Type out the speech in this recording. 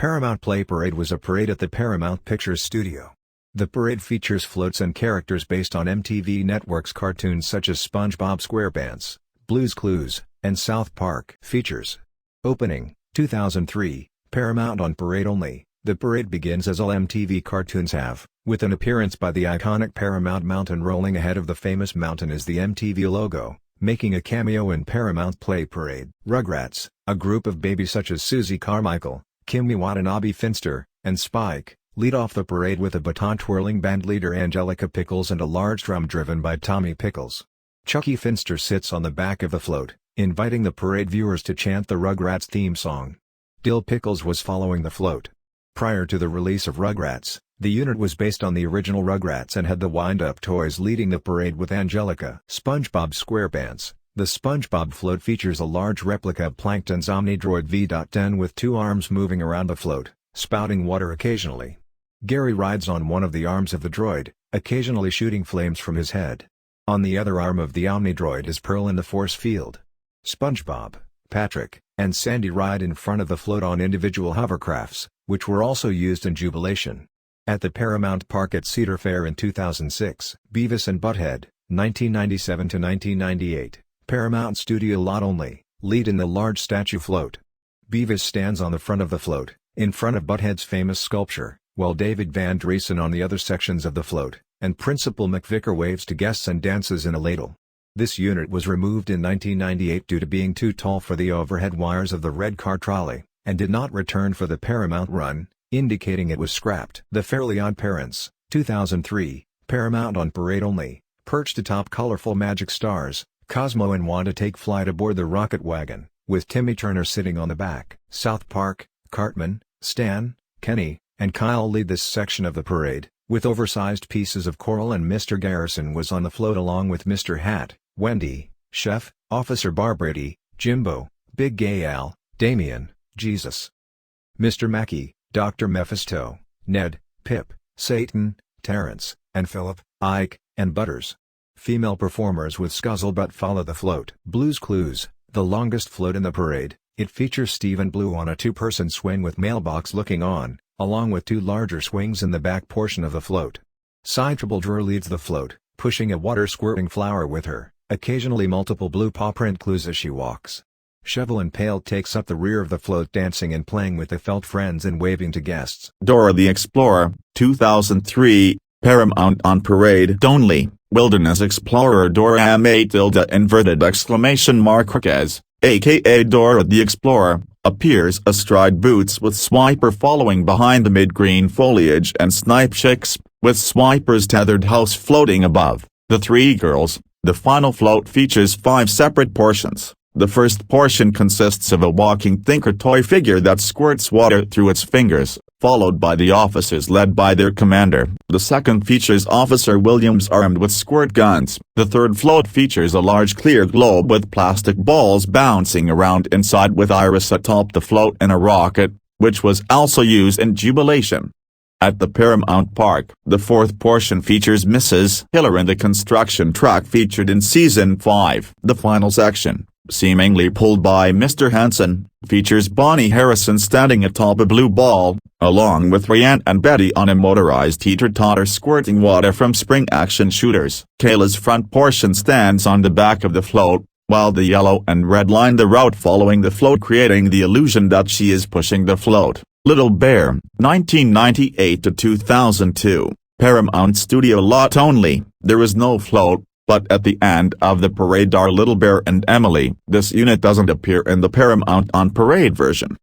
Paramount Play Parade was a parade at the Paramount Pictures studio. The parade features floats and characters based on MTV Network's cartoons such as SpongeBob SquarePants, Blue's Clues, and South Park. Features. Opening, 2003, Paramount on Parade Only. The parade begins as all MTV cartoons have, with an appearance by the iconic Paramount Mountain. Rolling ahead of the famous mountain is the MTV logo, making a cameo in Paramount Play Parade. Rugrats, a group of babies such as Susie Carmichael, Kimmy Watanabe Finster, and Spike, lead off the parade with a baton-twirling band leader Angelica Pickles and a large drum driven by Tommy Pickles. Chucky Finster sits on the back of the float, inviting the parade viewers to chant the Rugrats theme song. Dill Pickles was following the float. Prior to the release of Rugrats, the unit was based on the original Rugrats and had the wind-up toys leading the parade with Angelica. SpongeBob SquarePants. The SpongeBob float features a large replica of Plankton's Omnidroid V.10 with two arms moving around the float, spouting water occasionally. Gary rides on one of the arms of the droid, occasionally shooting flames from his head. On the other arm of the Omnidroid is Pearl in the force field. SpongeBob, Patrick, and Sandy ride in front of the float on individual hovercrafts, which were also used in Jubilation. At the Paramount Park at Cedar Fair in 2006, Beavis and Butthead, 1997–1998, Paramount Studio Lot Only, lead in the large statue float. Beavis stands on the front of the float, in front of Butthead's famous sculpture, while David Van Driesen on the other sections of the float, and Principal McVicker waves to guests and dances in a ladle. This unit was removed in 1998 due to being too tall for the overhead wires of the red car trolley, and did not return for the Paramount run, indicating it was scrapped. The Fairly Odd Parents, 2003, Paramount on Parade Only, perched atop colorful magic stars, Cosmo and Wanda take flight aboard the rocket wagon, with Timmy Turner sitting on the back. South Park, Cartman, Stan, Kenny, and Kyle lead this section of the parade, with oversized pieces of coral, and Mr. Garrison was on the float along with Mr. Hat, Wendy, Chef, Officer Barbrady, Jimbo, Big Gay Al, Damien, Jesus, Mr. Mackey, Dr. Mephisto, Ned, Pip, Satan, Terrence, and Philip, Ike, and Butters. Female performers with Scuzzlebutt follow the float. Blue's Clues, the longest float in the parade, it features Steve and Blue on a two-person swing with Mailbox looking on, along with two larger swings in the back portion of the float. Sidetable Drew leads the float, pushing a water-squirting flower with her, occasionally multiple blue paw print clues as she walks. Shovel and Pail takes up the rear of the float, dancing and playing with the felt friends and waving to guests. Dora the Explorer, 2003, Paramount on Parade Only, Wilderness Explorer Dora Matilda Marquez, aka Dora the Explorer, appears astride Boots with Swiper following behind the mid-green foliage and Snipe Chicks, with Swiper's tethered house floating above. The Three Girls. The final float features 5 separate portions. The first portion consists of a walking Thinker toy figure that squirts water through its fingers, followed by the officers led by their commander. The second features Officer Williams armed with squirt guns. The third float features a large clear globe with plastic balls bouncing around inside, with Iris atop the float and a rocket, which was also used in Jubilation. At the Paramount Park, the fourth portion features Mrs. Hiller and the construction truck featured in Season 5. The final section, seemingly pulled by Mr. Hanson, features Bonnie Harrison standing atop a blue ball, along with Ryan and Betty on a motorized teeter-totter squirting water from spring action shooters. Kayla's front portion stands on the back of the float, while the yellow and red line the route following the float, creating the illusion that she is pushing the float. Little Bear, 1998–2002, Paramount Studio Lot Only. There is no float, but at the end of the parade are Little Bear and Emily. This unit doesn't appear in the Paramount on Parade version.